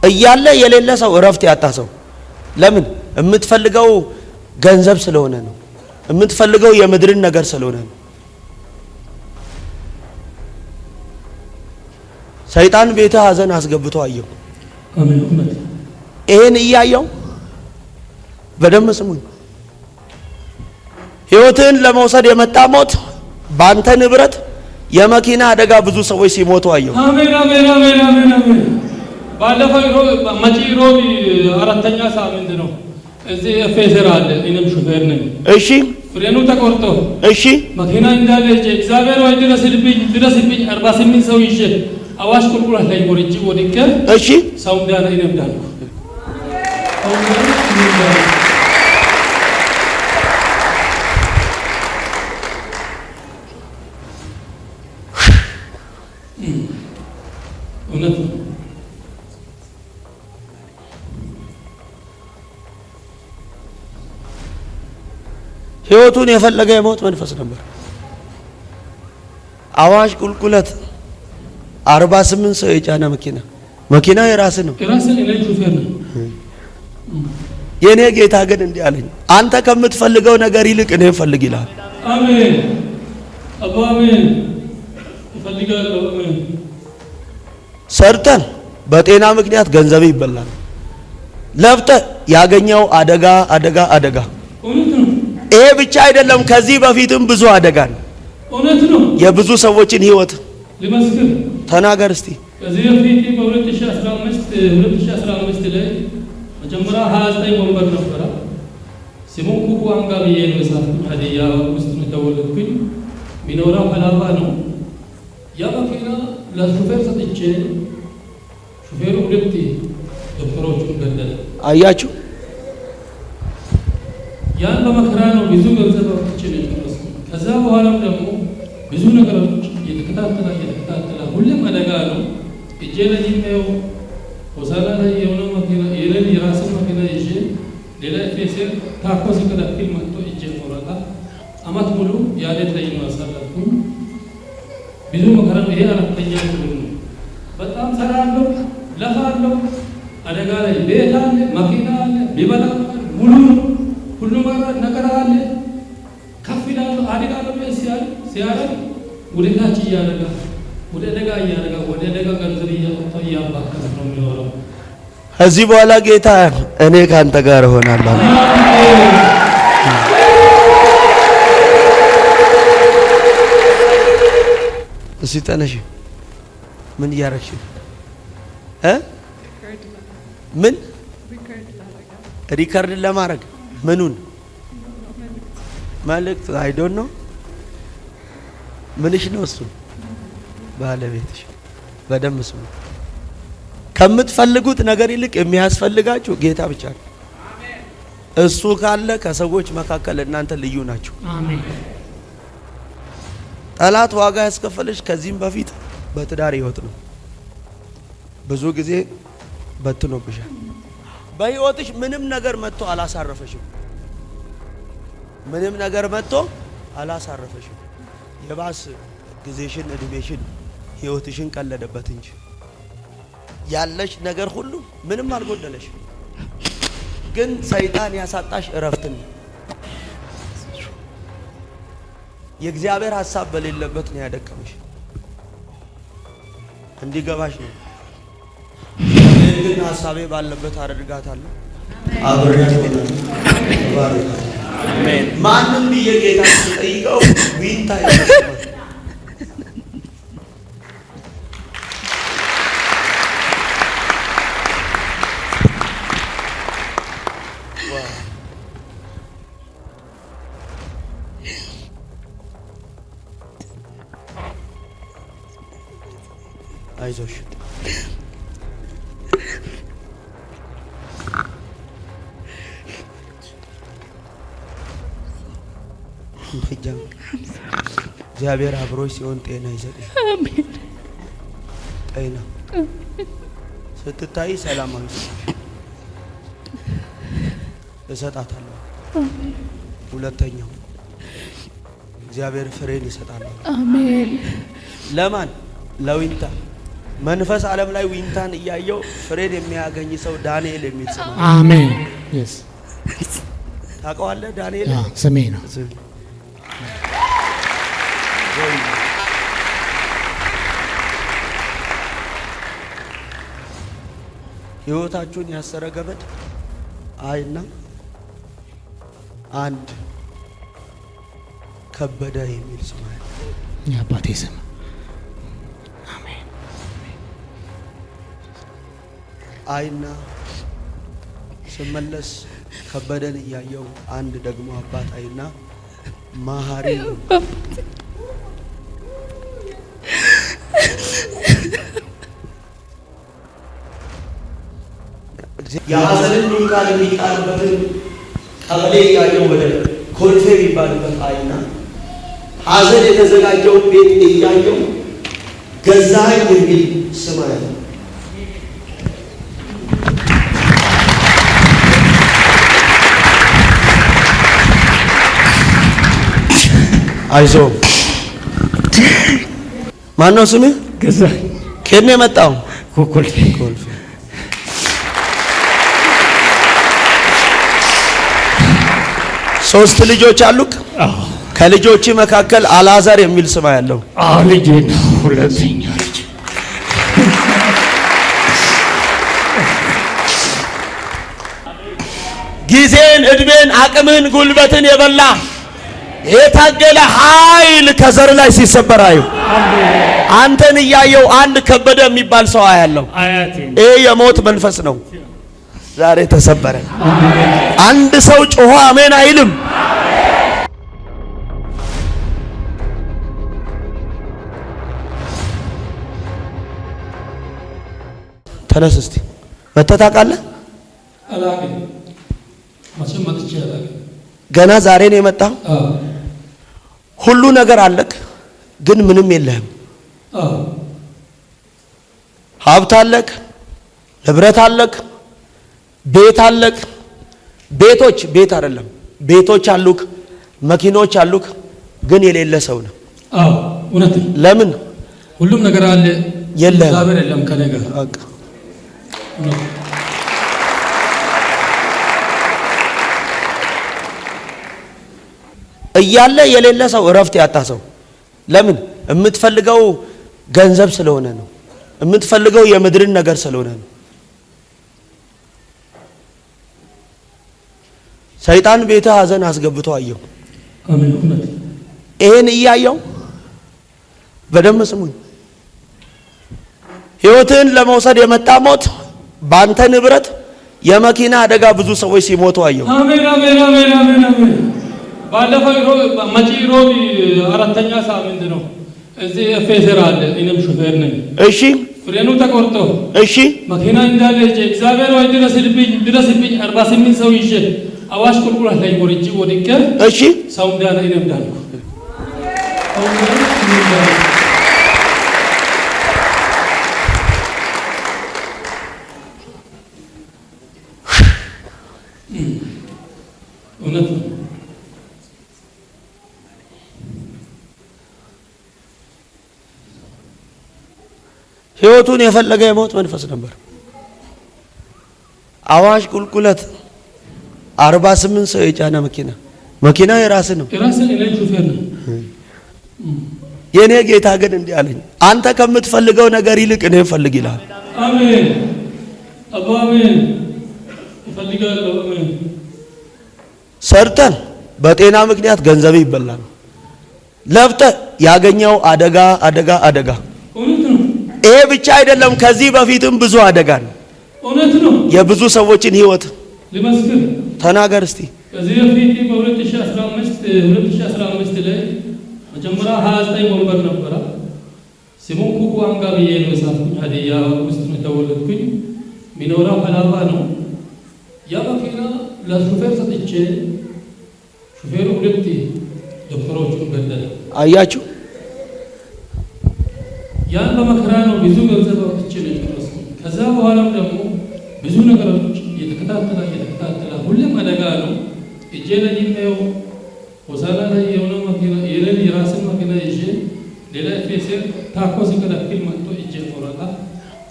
እያለ የሌለ ሰው እረፍት ያጣ ሰው ለምን የምትፈልገው ገንዘብ ስለሆነ ነው የምትፈልገው የምድርን ነገር ስለሆነ ነው ሰይጣን ቤተ ሐዘን አስገብቶ አየው አሜን ይሄን እያየው በደም ስሙኝ ህይወትን ለመውሰድ የመጣ ሞት ባንተ ንብረት የመኪና አደጋ ብዙ ሰዎች ሲሞቱ አየው አሜን አሜን አሜን አሜን አሜን ባለፈው ማጪሮ አራተኛ ሳምንት ነው እዚህ ኤፌሰር አለ እኔም ሹፌር ነኝ እሺ ፍሬኑ ተቆርጦ እሺ መኪና እንዳለ እግዚአብሔር ወይ ድረስብኝ 48 ሰው ይዤ አዋሽ ቁልቁለት ላይ ወርጄ ወድቄ እሺ ሰው እንዳለ እኔም ዳንኩ እውነት ህይወቱን የፈለገ የሞት መንፈስ ነበር አዋሽ ቁልቁለት 48 ሰው የጫነ መኪና የራስ ነው እኔ ሹፌር ነኝ የኔ ጌታ ግን እንዲህ አለኝ አንተ ከምትፈልገው ነገር ይልቅ እኔ ፈልግ ይላል አሜን አሜን እፈልጋለሁ አሜን ሰርተን በጤና ምክንያት ገንዘብ ይበላል ለፍተ ያገኘው አደጋ እውነት ነው ይሄ ብቻ አይደለም ከዚህ በፊትም ብዙ አደጋ ነው እውነት ነው የብዙ ሰዎችን ህይወት ለመስከር ተናገር እስቲ ከዚህ በፊት በ2015 ላይ መጀመሪያ 29 ወንበር ነበር ሲሞን ኩኩ አንጋቢ የነሳት ሀዲያ ውስጥ ነው ተወለድኩኝ ሚኖራው ሐላባ ነው ያ መኪና ለሹፌር ሰጥቼ ሹፌሩ ሁለት ዶክተሮቹን ገደለ አያችሁ ያን በመከራ ነው ብዙ ገንዘብ አውጥቼ ነው የጨረስኩት ከዛ በኋላም ደግሞ ብዙ ነገሮች የተከታተለ ሁሉም አደጋ ነው እጄ ላይ ነው ሆሳና ላይ የሆነው መኪና የራስ መኪና ይዤ ሌላ ኤፌሰር ታኮስ ከዳክል መጥቶ እጄ ቆረጣ አመት ሙሉ ያለት ላይ ማሳለፍኩኝ ብዙ መከራ ይሄ አራተኛ ነው በጣም ሰራለሁ ለፋለሁ አደጋ ላይ ቤት አለ መኪና አለ ቢበላ ሙሉ ሁሉ ነገር አለ ከፍላሉ አደጋ ነው ሲያረግ ወደ ታች እያደረጋ ወደ ደጋ እያደረጋ ወደ ደጋ ገንዘብ እያባከነ ነው የሚኖረው ከዚህ በኋላ ጌታ እኔ ካንተ ጋር እሆናለሁ እሺ ተነሽ ምን ያረክሽ ምን ሪከርድ ለማድረግ ምኑን መልእክት አይ ዶንት ኖ ምንሽ ነው እሱ ባለቤትሽ በደም ስሙ ከምትፈልጉት ነገር ይልቅ የሚያስፈልጋችሁ ጌታ ብቻ ነው እሱ ካለ ከሰዎች መካከል እናንተ ልዩ ናችሁ አሜን ጠላት ዋጋ ያስከፈለሽ ከዚህም በፊት በትዳር ህይወት ነው ብዙ ጊዜ በትኖብሻል በህይወትሽ ምንም ነገር መጥቶ አላሳረፈሽም የባስ ጊዜሽን እድሜሽን ህይወትሽን ቀለደበት እንጂ ያለሽ ነገር ሁሉ ምንም አልጎደለሽ ግን ሰይጣን ያሳጣሽ እረፍትን የእግዚአብሔር ሐሳብ በሌለበት ነው ያደከመሽ እንዲገባሽ ነው ግን ሐሳቤ ባለበት አደርጋታለሁ አብሬያት እሆናለሁ አሜን ማንም ቢየጌታ ሲጠይቀው ዊንታ ይመስላል አይዞሽ እግዚአብሔር አብሮሽ ሲሆን ጤና ይሰጥሽ አሜን ጤና ስትታይ ሰላማዊ እሰጣታለሁ ሁለተኛው እግዚአብሔር ፍሬን ይሰጣል አሜን ለማን ለዊንታ መንፈስ ዓለም ላይ ዊንታን እያየው ፍሬን የሚያገኝ ሰው ዳንኤል የሚል ስም አሜን። yes ታውቀዋለህ? ዳንኤል ስሜ ነው። ህይወታችሁን ያሰረ ገመድ አይና አንድ ከበደ የሚል ስም አለ። የአባቴ ስም አሜን። አይና ስመለስ ከበደን እያየው አንድ ደግሞ አባት አይና ማሃሪ የሐዘንን ቃል የሚጣልበትን ቀበሌ እያየው ወደ ኮልፌ የሚባልበት አይና ሐዘን የተዘጋጀው ቤት እያየው ገዛኸኝ የሚል ስም አለ። አይዞ ማነው ስምህ? ገዛኸኝ። ከየት ነው የመጣው? ኮልፌ። ሶስት ልጆች አሉክ? ከልጆች መካከል አልዓዛር የሚል ስም ያለው ልጄ ነው። ሁለተኛ ልጅ ጊዜን፣ እድሜን፣ አቅምን፣ ጉልበትን የበላ የታገለ ኃይል ከዘር ላይ ሲሰበር አዩ። አንተን እያየው አንድ ከበደ የሚባል ሰው አያለው። ይሄ የሞት መንፈስ ነው። ዛሬ ተሰበረ። አንድ ሰው ጮሆ አሜን አይልም? ተነስ እስቲ። መተህ ታውቃለህ? አላውቅም። መቼም መጥቼ አላውቅም። ገና ዛሬ ነው የመጣው። ሁሉ ነገር አለክ፣ ግን ምንም የለህም። ሀብት አለክ፣ ንብረት አለክ፣ ቤት አለክ። ቤት አይደለም ቤቶች አሉክ፣ መኪኖች አሉክ፣ ግን የሌለ ሰው ነው። እውነት። ለምን? ሁሉም ነገር አለ፣ የለም። እግዚአብሔር የለም ከኔ ጋር። እያለ የሌለ ሰው እረፍት ያጣ ሰው። ለምን? የምትፈልገው ገንዘብ ስለሆነ ነው። የምትፈልገው የምድርን ነገር ስለሆነ ነው። ሰይጣን ቤተ ሐዘን አስገብቶ አየው። አሜን። እውነት። ይሄን እያየው በደም ስሙኝ፣ ህይወትን ለመውሰድ የመጣ ሞት ባንተ ንብረት የመኪና አደጋ ብዙ ሰዎች ሲሞቱ አየው። አሜን አሜን አሜን አሜን አሜን። ባለፈው መጪ ሮብ አራተኛ ሳምንት ነው። እዚህ ኤፌሰር አለ። እኔም ሹፌር ነኝ። እሺ። ፍሬኑ ተቆርጦ እሺ፣ መኪና እንዳለ እግዚአብሔር ወይ ድረስልኝ 48 ሰው ይዤ አዋሽ ቁልቁለት ላይ ወርጄ ወድቄ እሺ፣ ሰው እንዳለ ይነምዳል። እውነት ነው። ህይወቱን የፈለገ የሞት መንፈስ ነበር። አዋሽ ቁልቁለት 48 ሰው የጫነ መኪና የራስ ነው። የራስ እኔ ሹፌር ነኝ። የኔ ጌታ ግን እንዲህ አለኝ፣ አንተ ከምትፈልገው ነገር ይልቅ እኔ ፈልግ ይላል። አሜን አባ አሜን። እፈልጋለሁ። አሜን። ሰርተን በጤና ምክንያት ገንዘብ ይበላል። ለፍተህ ያገኘው አደጋ። እውነት ነው። ይሄ ብቻ አይደለም፣ ከዚህ በፊትም ብዙ አደጋ ነው። እውነት ነው። የብዙ ሰዎችን ህይወት ልመስክር። ተናገር እስቲ። ከዚህ በፊት በ2015 ላይ መጀመሪያ 29 ወንበር ነበረ። ስሙን ኩኩ አንጋ ብዬ ነው የጻፍኩኝ። ሀዲያ ውስጥ ነው የተወለድኩኝ። ሚኖራው ሀላባ ነው። ያ መኪና ለሹፌር ሰጥቼ ሹፌሩ 2 ዶክተሮቹን ገደለ። አያችሁ? ያን በመከራ ነው ብዙ ገንዘብ አውጥቼ ነው የጨረስኩት። ከዛ በኋላም ደግሞ ብዙ ነገሮች እየተከታተለ ሁሌም አደጋ ነው። እጄ ላይ የሚያየው ሆሳና ላይ የሆነ መኪና የራስን መኪና ይዤ ሌላ ኤፌሰር ታኮ ሲከለክል መጥቶ እጄ ቆረጣ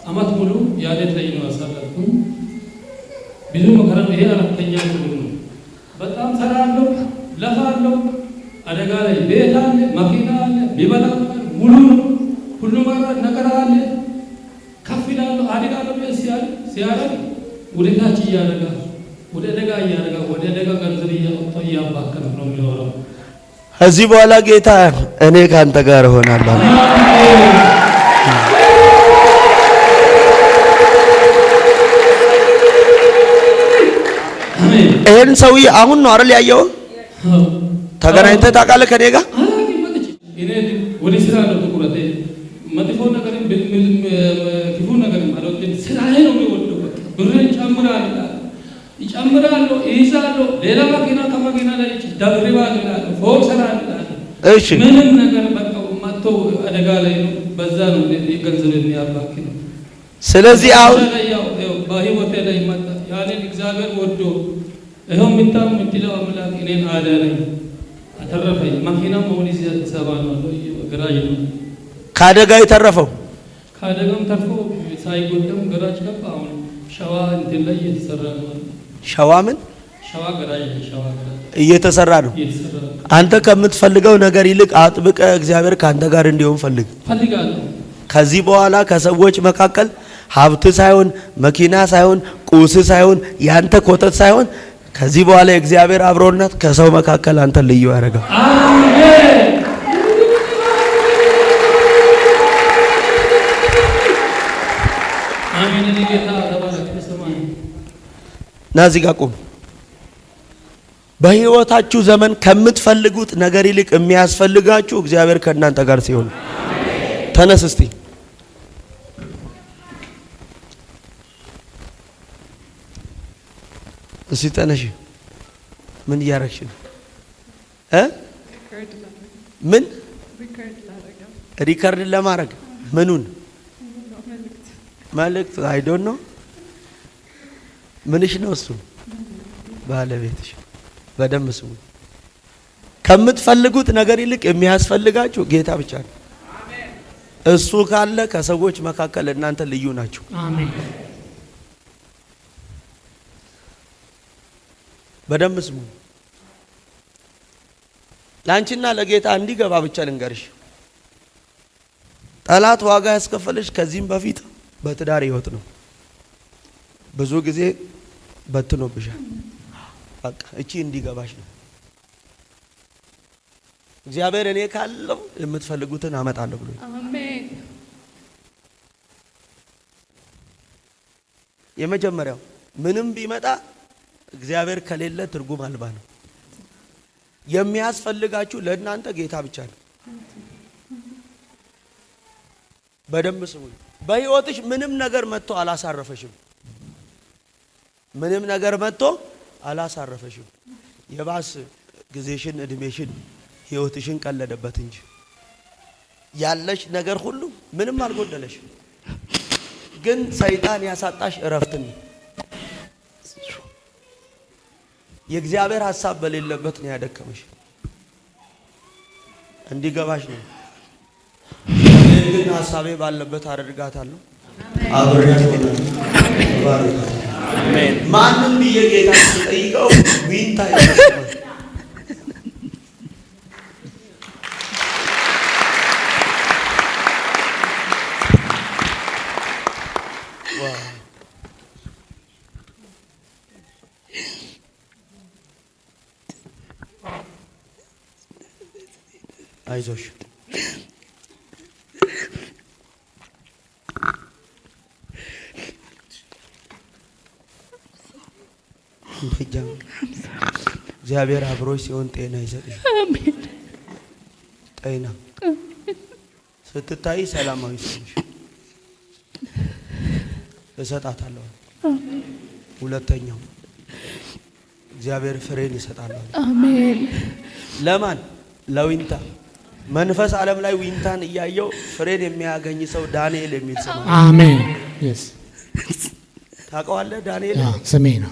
አመት ሙሉ ያሌት ላይ ነው ያሳለፍኩኝ። ብዙ መከራ ይሄ አራተኛ ዙር ነው። በጣም ሰራለሁ፣ ለፋለሁ። አደጋ ላይ ቤት አለ፣ መኪና አለ፣ ቢበላ ሙሉ ነው። ሁሉ ነገር አለ። ከፍ ይላል አደጋለሁ ሲያረግ ወደ ታች እያደረገ ወደ አደጋ እያደረገ ወደ አደጋ ገንዘብ እያባከነ ነው የሚኖረው። ከዚህ በኋላ ጌታ እኔ ካንተ ጋር እሆናለሁ። ይሄን ሰውዬ አሁን ነው አይደል ያየው? ተገናኝተህ ታውቃለህ ከኔ ጋር? እኔ ወደ ስራ ነው ተቆረጠ መጥፎ ነገር ክፉ ነገር ማለት ስራዬ ነው የሚወደው። ብሬን ይጨምራሉ ይይዛሉ። ሌላ መኪና ከመኪና ላይ ደብሪባ ይላል ፎቅ ስራ ይላል። እሺ ምንም ነገር በቃ መጥቶ አደጋ ላይ ነው። በዛ ነው ገንዘብ የሚያባክነው። ስለዚህ አሁን በህይወቴ ላይ መጣ ያንን እግዚአብሔር ወዶ ይኸው ምታም ምትለው አምላክ እኔን አዳነኝ፣ አተረፈኝ። መኪና መሆን እዚህ አዲስ አበባ ነው ገራጅ ነው ከአደጋ የተረፈው። ከአደጋም ተርፎ ሳይጎዳም ገራጅ ገባ። አሁን ሸዋ እንትን ላይ እየተሰራ ነው። ሸዋ ምን? ሸዋ ገራጅ እየተሰራ ነው። አንተ ከምትፈልገው ነገር ይልቅ አጥብቀ እግዚአብሔር ካንተ ጋር እንዲሆን ፈልጋለሁ። ከዚህ በኋላ ከሰዎች መካከል ሀብት ሳይሆን መኪና ሳይሆን ቁስ ሳይሆን ያንተ ኮተት ሳይሆን ከዚህ በኋላ የእግዚአብሔር አብሮነት ከሰው መካከል አንተ ልዩ ያደርጋል። አሜን። አሜን። ጌታ ተባረክ። ተሰማኝ ና እዚህ ጋር ቁም። በህይወታችሁ ዘመን ከምትፈልጉት ነገር ይልቅ የሚያስፈልጋችሁ እግዚአብሔር ከእናንተ ጋር ሲሆን ተነስ እስቲ። እስቲ ተነሽ። ምን እያረግሽ ነው? ምን ሪከርድ ለማድረግ ምኑን? መልእክት አይ ዶንት ኖ ምንሽ ነው እሱ? ባለቤትሽ። በደንብ ስሙ። ከምትፈልጉት ነገር ይልቅ የሚያስፈልጋችሁ ጌታ ብቻ ነው። እሱ ካለ ከሰዎች መካከል እናንተ ልዩ ናችሁ። አሜን። በደንብ ስሙ። ላንቺና ለጌታ እንዲገባ ብቻ ልንገርሽ። ጠላት ዋጋ ያስከፈለሽ ከዚህም በፊት በትዳር ህይወት ነው። ብዙ ጊዜ በትኖብሻል። በቃ እቺ እንዲገባሽ ነው። እግዚአብሔር እኔ ካለው የምትፈልጉትን አመጣለሁ ብሎ አሜን። የመጀመሪያው ምንም ቢመጣ እግዚአብሔር ከሌለ ትርጉም አልባ ነው። የሚያስፈልጋችሁ ለእናንተ ጌታ ብቻ ነው። በደንብ ስሙኝ። በህይወትሽ ምንም ነገር መጥቶ አላሳረፈሽም። ምንም ነገር መጥቶ አላሳረፈሽም። የባስ ጊዜሽን፣ እድሜሽን፣ ህይወትሽን ቀለደበት እንጂ ያለሽ ነገር ሁሉ ምንም አልጎደለሽ። ግን ሰይጣን ያሳጣሽ እረፍትን ነው። የእግዚአብሔር ሐሳብ በሌለበት ነው ያደከመሽ። እንዲገባሽ ነው። ግን ሐሳቤ ባለበት አደርጋታለሁ። አብሬያት እሆናለሁ። አሜን። ማንም ብዬ ጌታ ሲጠይቀው ዊንታ ይመስላል። አይዞሽ እግዚአብሔር አብሮሽ ሲሆን ጤና ይሰጥሽ። አሜን። ጤና ስትታይ ሰላማዊ ሰዎች እሰጣታለሁ። ሁለተኛው እግዚአብሔር ፍሬን ይሰጣል። አሜን። ለማን? ለዊንታ። መንፈስ ዓለም ላይ ዊንታን እያየው ፍሬን የሚያገኝ ሰው ዳንኤል የሚል ስም አለ። አሜን። yes ታውቀዋለህ? ዳንኤል ስሜ ነው።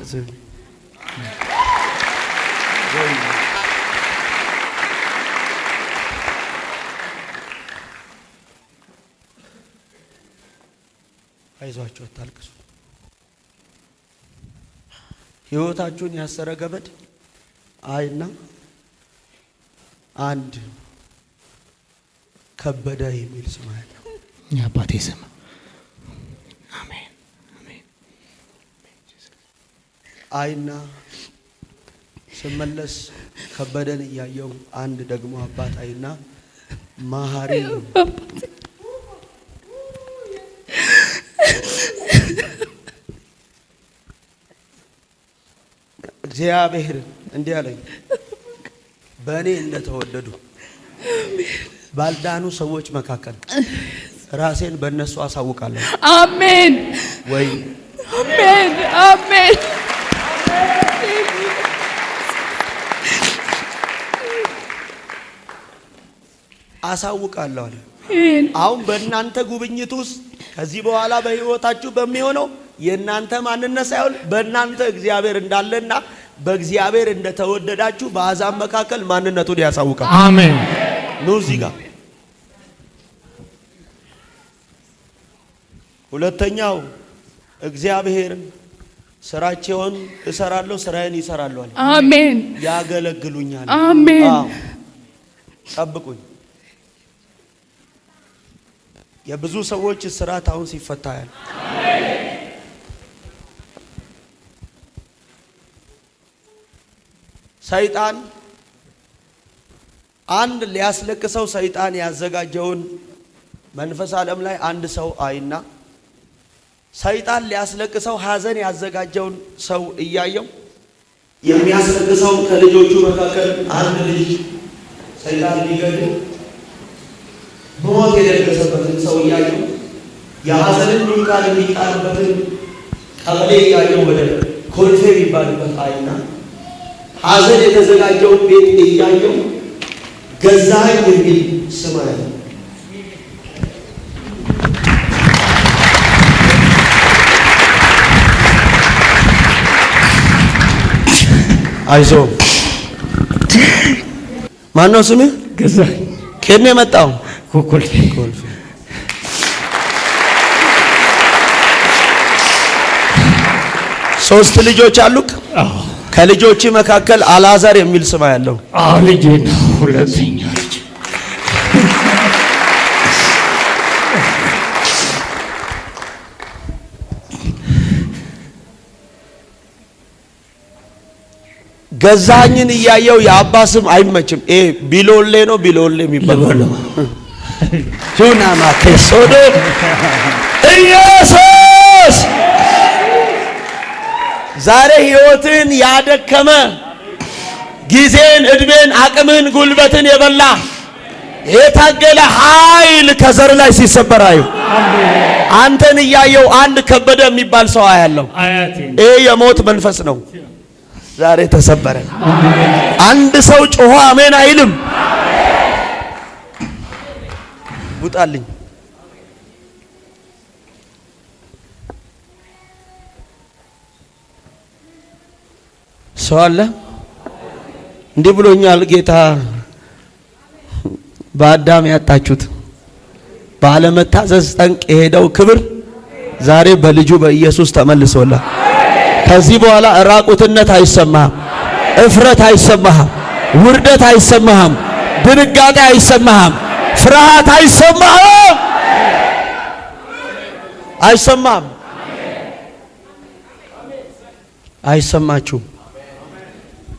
አይዟችሁ አታልቅሱ። ሕይወታችሁን ያሰረ ገመድ አይና አንድ ከበደ የሚል ስም አለው። የአባቴ ስም አሜን አሜን። አይና ስመለስ ከበደን እያየው አንድ ደግሞ አባት አይና ማሃሪ እግዚአብሔር እንዲህ አለኝ፣ በእኔ እንደተወደዱ ባልዳኑ ሰዎች መካከል ራሴን በእነሱ አሳውቃለሁ። አሜን ወይ አሜን አሜን። አሳውቃለሁ አለ። አሁን በእናንተ ጉብኝት ውስጥ ከዚህ በኋላ በሕይወታችሁ በሚሆነው የእናንተ ማንነት ሳይሆን በእናንተ እግዚአብሔር እንዳለና በእግዚአብሔር እንደተወደዳችሁ በአሕዛብ መካከል ማንነቱን ያሳውቃል። አሜን። ኑ እዚህ ጋር ሁለተኛው እግዚአብሔር ስራቸውን እሰራለሁ ስራዬን ይሰራሉ አለ። አሜን። ያገለግሉኛል። አሜን። ጠብቁኝ። የብዙ ሰዎች እስራት አሁን ሲፈታ ያለ ሰይጣን አንድ ሊያስለቅሰው ሰይጣን ያዘጋጀውን መንፈስ ዓለም ላይ አንድ ሰው አይና ሰይጣን ሊያስለቅሰው ሐዘን ያዘጋጀውን ሰው እያየው የሚያስለቅሰው ከልጆቹ መካከል አንድ ልጅ ሰይጣን ሊገድል ሞት የደረሰበትን ሰው እያየው የሐዘንን ድንኳን የሚጣልበትን ቀበሌ እያየው ወደ ኮልፌ የሚባልበት አይና ሐዘን የተዘጋጀውን ቤት እያየው ገዛኸኝ የሚል ስም አለ። አይዞህ። ማነው ስምህ? ገዛኸኝ። ከየት ነው የመጣው? ኮልፌ። ሶስት ልጆች አሉክ? አዎ። ከልጆች መካከል አልዓዛር የሚል ስም ያለው ልጄ ነው። ሁለተኛ ልጅ ገዛኸኝን እያየው የአባ ስም አይመችም። ቢሎሌ ነው ቢሎሌ የሚባለው ጁናማ ከሶዶ ኢየሱስ ዛሬ ሕይወትን ያደከመ ጊዜን፣ እድሜን፣ አቅምን፣ ጉልበትን የበላ የታገለ ኃይል ከዘር ላይ ሲሰበራዩ አንተን እያየው አንድ ከበደ የሚባል ሰው አያለው። የሞት መንፈስ ነው። ዛሬ ተሰበረ። አንድ ሰው ጮሆ አሜን አይልም? ውጣልኝ። ሰው አለ እንዲህ ብሎኛል ጌታ። በአዳም ያጣችሁት ባለመታዘዝ ጠንቅ የሄደው ክብር ዛሬ በልጁ በኢየሱስ ተመልሶላ። ከዚህ በኋላ ራቁትነት አይሰማህም፣ እፍረት አይሰማህም፣ ውርደት አይሰማህም፣ ድንጋጤ አይሰማህም፣ ፍርሃት አይሰማህም፣ አይሰማህም፣ አይሰማችሁም።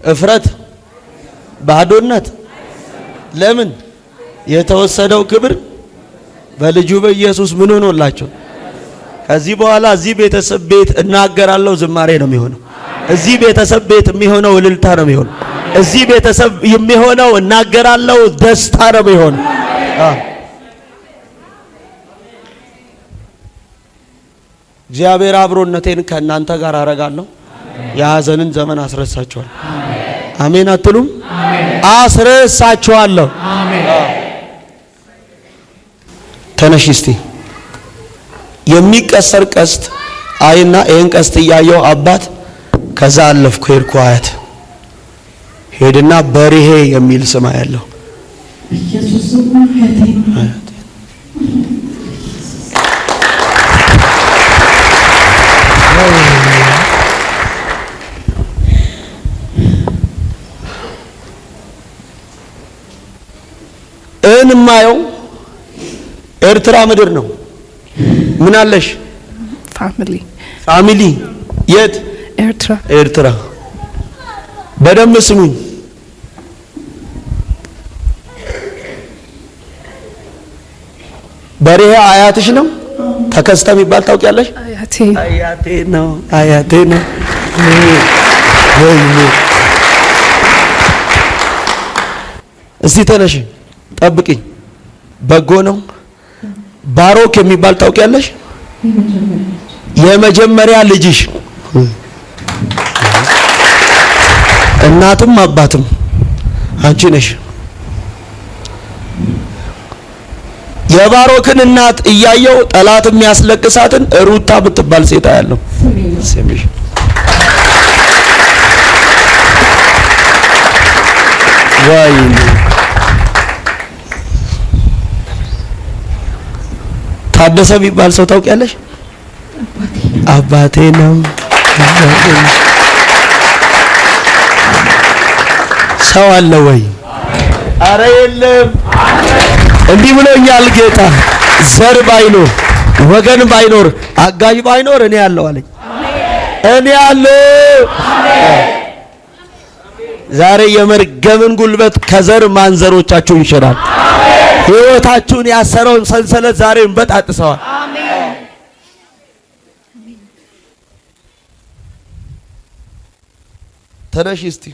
እፍረት፣ ባዶነት። ለምን? የተወሰደው ክብር በልጁ በኢየሱስ ምን ሆኖላቸው። ከዚህ በኋላ እዚህ ቤተሰብ ቤት እናገራለሁ፣ ዝማሬ ነው የሚሆነው። እዚህ ቤተሰብ ቤት የሚሆነው እልልታ ነው የሚሆነው። እዚህ ቤተሰብ የሚሆነው እናገራለሁ፣ ደስታ ነው የሚሆነው። እግዚአብሔር አብሮነቴን ከእናንተ ጋር አረጋለሁ። የሐዘንን ዘመን አስረሳችኋለሁ። አሜን አትሉም? አስረሳችኋለሁ። ተነሽ እስቲ። የሚቀሰር ቀስት አይና ይሄን ቀስት እያየው አባት ከዛ አለፍኩ ሄድኩ። አያት ሄድና በርሄ የሚል ስም ያለው ኢየሱስ አሁን የማየው ኤርትራ ምድር ነው። ምን አለሽ? ፋሚሊ የት? ኤርትራ። በደንብ ስሙኝ። በሬ አያትሽ ነው? ተከስተ የሚባል ታውቂያለሽ? አያቴ ነው። እስቲ ተነሽ ጠብቂኝ። በጎ ነው። ባሮክ የሚባል ታውቂያለሽ? የመጀመሪያ ልጅሽ እናትም አባትም አንቺ ነሽ። የባሮክን እናት እያየው ጠላት የሚያስለቅሳትን ሩታ ብትባል ሴት ያለው ስምሽ ወይ ታደሰ የሚባል ሰው ታውቂያለሽ? አባቴ ነው። ሰው አለ ወይ? አረ የለም። እንዲህ ብሎኛል ጌታ፣ ዘር ባይኖር ወገን ባይኖር አጋዥ ባይኖር እኔ ያለው አለኝ። እኔ ያለው ዛሬ የመርገምን ጉልበት ከዘር ማንዘሮቻችሁ ይሽራል። ሕይወታችሁን ያሰረውን ሰንሰለት ዛሬ እንበጣጥሰዋል። ተነሽ እስቲ።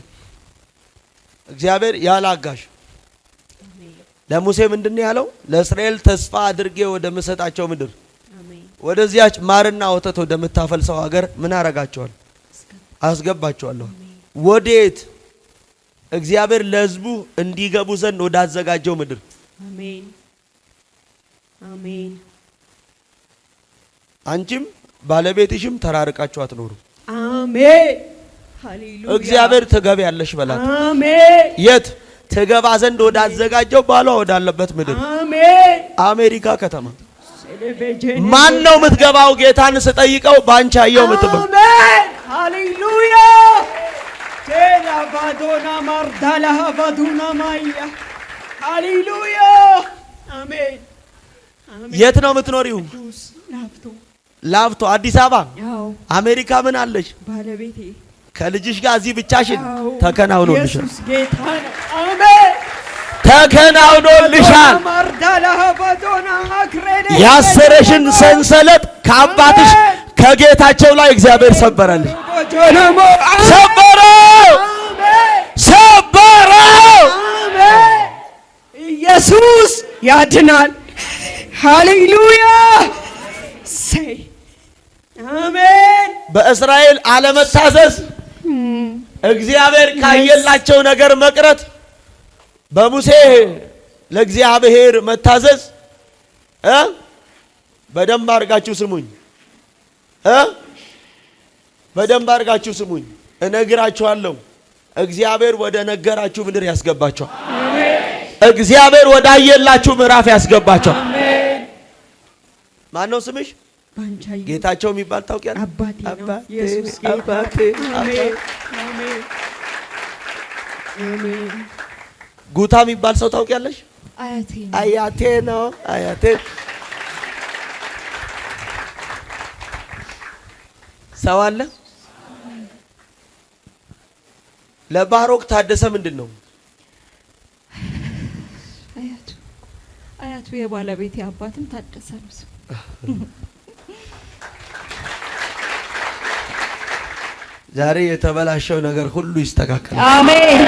እግዚአብሔር ያለ አጋዥ ለሙሴ ምንድን ነው ያለው? ለእስራኤል ተስፋ አድርጌ ወደ መሰጣቸው ምድር ወደዚያች ማርና ወተት ወደምታፈልሰው ሀገር ምን አረጋቸዋል? አስገባቸዋለሁ። ወዴት? እግዚአብሔር ለሕዝቡ እንዲገቡ ዘንድ ወዳዘጋጀው ምድር። አሜን አሜን። አንቺም ባለቤትሽም ተራርቃችሁ አትኖሩ። አሜን ሃሌሉያ። እግዚአብሔር ትገቢያለሽ በላት። አሜን። የት? ትገባ ዘንድ ወዳዘጋጀው ባሏ ወዳለበት ምድር። አሜን። አሜሪካ ከተማ። ማን ነው የምትገባው? ጌታን ስጠይቀው ባንቺ አየው ምትበው። አሜን ሃሌሉያ። ቴላፋዶና ማርዳላ ፋዱና ማያ ሃሌሉያ አሜን። የት ነው የምትኖሪው? ላፍቶ አዲስ አበባ። አሜሪካ ምን አለሽ? ባለቤቴ ከልጅሽ ጋር እዚህ ብቻሽን ተከናውኖልሻል። ኢየሱስ ጌታ ነው። አሜን ተከናውኖልሻል። ያሰረሽን ሰንሰለት ከአባትሽ ከጌታቸው ላይ እግዚአብሔር ሰበረልሽ። ሰበረው። ኢየሱስ ያድናል። ሃሌሉያ አሜን። በእስራኤል አለመታዘዝ እግዚአብሔር ካየላቸው ነገር መቅረት፣ በሙሴ ለእግዚአብሔር መታዘዝ። በደንብ አድርጋችሁ ስሙኝ። በደንብ አድርጋችሁ ስሙኝ። እነግራችኋለሁ። እግዚአብሔር ወደ ነገራችሁ ምድር ያስገባችኋል። እግዚአብሔር ወደ አየላችሁ ምዕራፍ ያስገባችኋል። ማን ነው ስምሽ? ጌታቸው የሚባል ታውቂያለሽ? አባቴ ኢየሱስ አባቴ። አሜን አሜን። ጉታ የሚባል ሰው ታውቂያለሽ? አያቴ ነው። አያቴ ሰው አለ። ለባሮክ ታደሰ ምንድን ነው? አያቱ የባለቤቴ አባትም ታደሰ ነው። ዛሬ የተበላሸው ነገር ሁሉ ይስተካከላል። አሜን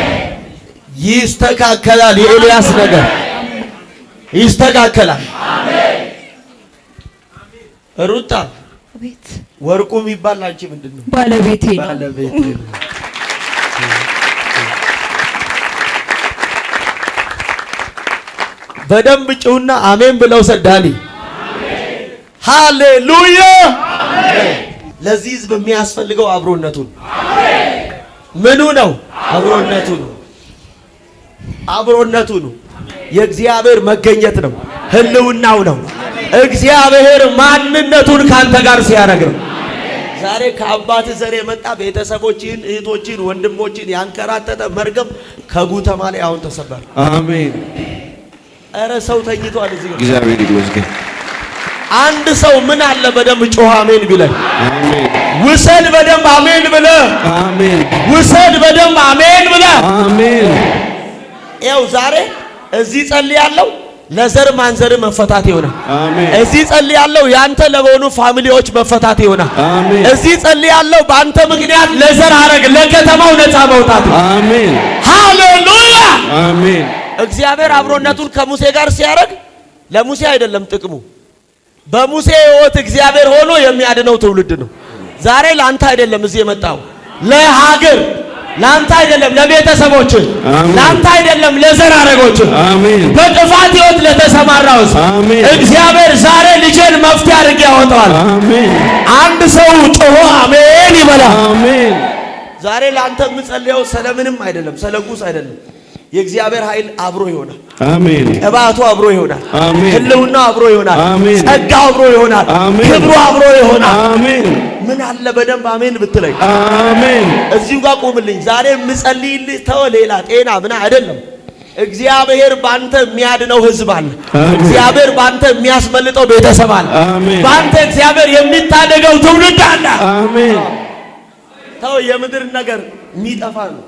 ይስተካከላል። የኤልያስ ነገር ይስተካከላል። አሜን። ሩታ ቤት ወርቁ የሚባል አንቺ ምንድን ነው? ባለቤቴ ነው። ባለቤቴ ነው። በደንብ ጭውና አሜን ብለው ሰዳኒ። ሃሌሉያ። ለዚህ ህዝብ የሚያስፈልገው አብሮነቱ ነው። ምኑ ነው? አብሮነቱ ነው። አብሮነቱ ነው። የእግዚአብሔር መገኘት ነው። ህልውናው ነው። እግዚአብሔር ማንነቱን ካንተ ጋር ሲያደርግ ነው። ዛሬ ከአባት ዘር የመጣ ቤተሰቦችን፣ እህቶችን፣ ወንድሞችን ያንከራተተ መርገም ከጉተማ ላይ አሁን ተሰበረ። አሜን። ኧረ ሰው ተኝቷል እዚህ ጋር። እግዚአብሔር ይመስገን። አንድ ሰው ምን አለ በደንብ ጮህ አሜን ቢለኝ። አሜን። ውሰድ በደንብ አሜን ብለህ። አሜን። ውሰድ በደንብ አሜን ብለህ። አሜን። ያው ዛሬ እዚህ ጸልያለሁ ለዘር ማንዘር መፈታት ይሆናል። አሜን። እዚህ ጸልያለሁ ያንተ ለሆኑ ፋሚሊዎች መፈታት ይሆናል። አሜን። እዚህ ጸልያለሁ በአንተ ምክንያት ለዘር ሐረግ ለከተማው ነፃ መውጣት። አሜን። ሃሌሉያ አሜን። እግዚአብሔር አብሮነቱን ከሙሴ ጋር ሲያደርግ ለሙሴ አይደለም ጥቅሙ፣ በሙሴ ሕይወት እግዚአብሔር ሆኖ የሚያድነው ትውልድ ነው። ዛሬ ላንተ አይደለም እዚህ የመጣው ለሀገር፣ ላንተ አይደለም ለቤተሰቦች፣ ላንተ አይደለም ለዘር ሐረጎች፣ በጥፋት ሕይወት ለተሰማራው እግዚአብሔር ዛሬ ልጄን መፍትሄ አድርጌ ያወጣዋል። አንድ ሰው ጮሆ አሜን ይበላል። አሜን። ዛሬ ላንተ የምጸልየው ስለምንም አይደለም፣ ስለጉስ አይደለም። የእግዚአብሔር ኃይል አብሮ ይሆናል። አሜን። ቅባቱ አብሮ ይሆናል። አሜን። ህልውና አብሮ ይሆናል። አሜን። ጸጋው አብሮ ይሆናል። አሜን። ክብሩ አብሮ ይሆናል። አሜን። ምን አለ በደንብ አሜን ብትለኝ። አሜን። እዚሁ ጋር ቆምልኝ። ዛሬ የምጸልይልህ ተው ሌላ ጤና ምን አይደለም። እግዚአብሔር ባንተ የሚያድነው ህዝብ አለ። እግዚአብሔር ባንተ የሚያስመልጠው ቤተሰብ አለ። ባንተ እግዚአብሔር የሚታደገው ትውልድ አለ። አሜን። ተው የምድር ነገር የሚጠፋ ነው።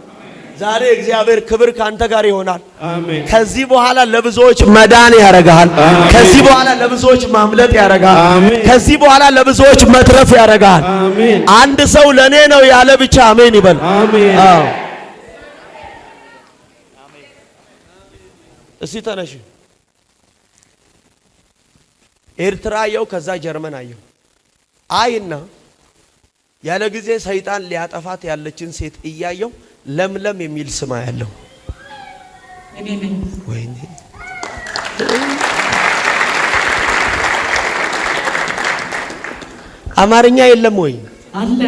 ዛሬ እግዚአብሔር ክብር ካንተ ጋር ይሆናል። አሜን። ከዚህ በኋላ ለብዙዎች መዳን ያረጋል። ከዚህ በኋላ ለብዙዎች ማምለጥ ያረጋል። ከዚህ በኋላ ለብዙዎች መትረፍ ያረጋል። አሜን። አንድ ሰው ለኔ ነው ያለ ብቻ አሜን ይበል። አሜን። አዎ እስቲ ተነሽ። ኤርትራ አየው፣ ከዛ ጀርመን አየው። አይና ያለ ጊዜ ሰይጣን ሊያጠፋት ያለችን ሴት እያየው ለምለም የሚል ስም ያለው እኔ ነኝ። ወይኔ አማርኛ የለም ወይ? አለ።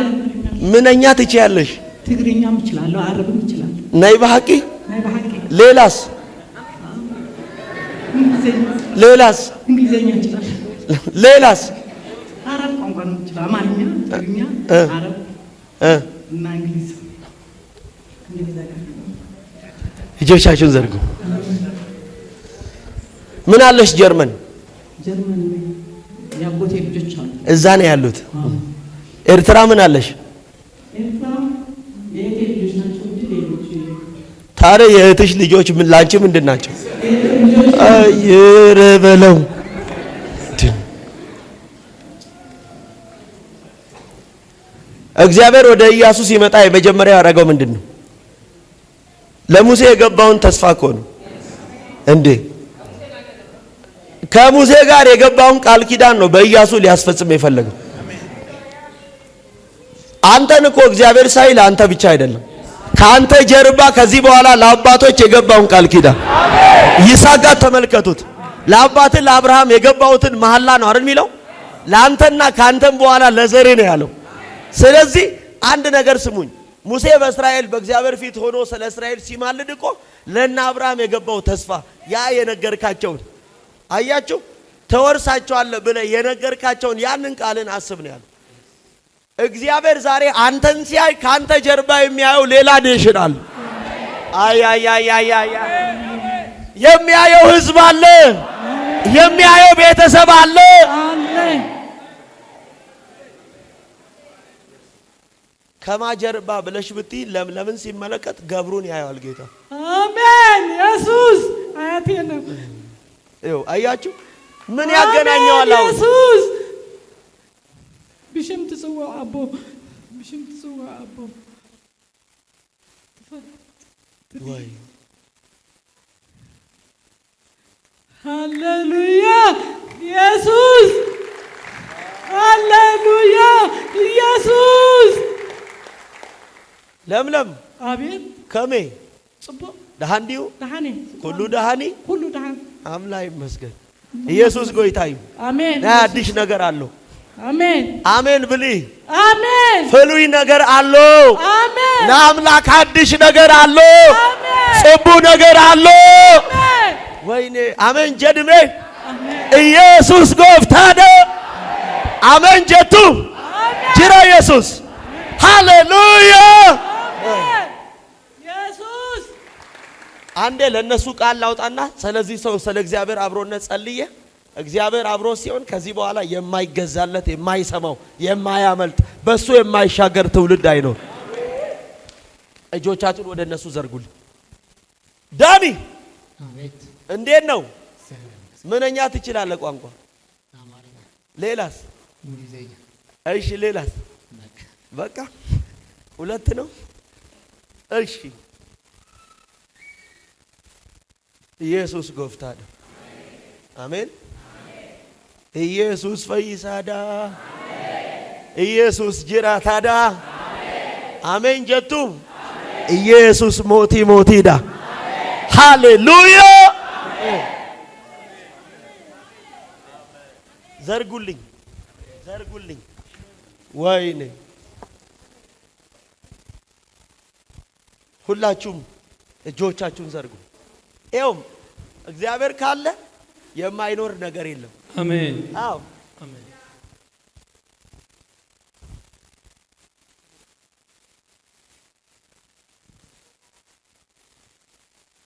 ምንኛ ትችያለሽ? ትግርኛም እችላለሁ፣ አረብም እችላለሁ። ነይ በሐቂ። ነይ በሐቂ። ሌላስ? ሌላስ? እንግሊዘኛ እችላለሁ። ሌላስ? አረብ ቋንቋ ነው እችላለሁ። አማርኛ፣ ትግርኛ፣ አረብ እና እንግሊዝ። እጆቻችሁን ዘርጉ። ምን አለሽ? ጀርመን። ጀርመን ያጎቴ ልጆች አሉ፣ እዛ ነው ያሉት። ኤርትራ ምን አለሽ? ኤርትራ የእህቴ ልጆች ናቸው። ታዲያ የእህትሽ ልጆች ምን ላንቺ ምንድን ናቸው? አይረበለው እግዚአብሔር ወደ ኢያሱ ሲመጣ የመጀመሪያ ያደረገው ምንድን ነው? ለሙሴ የገባውን ተስፋ እኮ ነው እንዴ። ከሙሴ ጋር የገባውን ቃል ኪዳን ነው በኢያሱ ሊያስፈጽም የፈለገው። አንተን እኮ እግዚአብሔር ሳይል አንተ ብቻ አይደለም፣ ካንተ ጀርባ ከዚህ በኋላ ለአባቶች የገባውን ቃል ኪዳን ይስሐቅ ጋር ተመልከቱት። ለአባት ለአብርሃም የገባውትን መሐላ ነው አይደል የሚለው? ለአንተና ካንተም በኋላ ለዘሬ ነው ያለው። ስለዚህ አንድ ነገር ስሙኝ። ሙሴ በእስራኤል በእግዚአብሔር ፊት ሆኖ ስለ እስራኤል ሲማልድ እኮ ለና አብርሃም የገባው ተስፋ ያ የነገርካቸውን አያችሁ፣ ተወርሳቸዋለህ ብለህ የነገርካቸውን ያንን ቃልን አስብ ነው ያለው። እግዚአብሔር ዛሬ አንተን ሲያይ ካንተ ጀርባ የሚያየው ሌላ ኔሽን አለ። አይ የሚያየው ህዝብ አለ፣ የሚያየው ቤተሰብ አለ። ከማጀርባ ብለሽ ብትይ ለምለምን ሲመለከት ገብሩን ያየዋል ጌታ። አሜን። ኢየሱስ አያቴ ነው። ይኸው አያችሁ ምን ያገናኘዋል? አሁን ኢየሱስ ብሽም ትጽዋ አቦ ብሽም ትጽዋ አቦ ወይ ሃሌሉያ ኢየሱስ ሃሌሉያ ኢየሱስ። ለምለም አቤት ከሜ ጽቦ ደሃንዲው ደሃኔ ሁሉ ደሃኒ ሁሉ ደሃን አምላክ ይመስገን። ኢየሱስ ጎይታዩ አሜን። አዲስ ነገር አለው። አሜን አሜን ብሊ። አሜን። ፍሉይ ነገር አለው። አሜን። ለአምላክ አዲስ ነገር አለው። አሜን። ጽቡ ነገር አለው። አሜን። ወይኔ አሜን ጀድሜ ኢየሱስ ጎፍታደ አሜን ጀቱ ጅራ ኢየሱስ ሃሌሉያ። ኢየሱስ አንዴ ለነሱ ቃል ላውጣና ስለዚህ ሰው ስለ እግዚአብሔር አብሮነት ጸልዬ እግዚአብሔር አብሮ ሲሆን ከዚህ በኋላ የማይገዛለት የማይሰማው የማያመልጥ በሱ የማይሻገር ትውልድ አይኖር። እጆቻችሁን ወደ እነሱ ዘርጉልኝ። ዳኒ አቤት። እንዴት ነው? ምንኛ ትችላለህ ቋንቋ? ሌላስ? እንግሊዘኛ። እሺ ሌላስ? በቃ ሁለት ነው። እሺ ኢየሱስ ጎፍታዳ አሜን። ኢየሱስ ፈይሳዳ ኢየሱስ ጅራታዳ አሜን ጀቱ ኢየሱስ ሞቲ ሞቲዳ ሃሌሉያ። ዘርጉልኝ ዘርጉልኝ። ወይኔ ሁላችሁም እጆቻችሁን ዘርጉ። ይኸውም እግዚአብሔር ካለ የማይኖር ነገር የለም። አሜን። አዎ አሜን።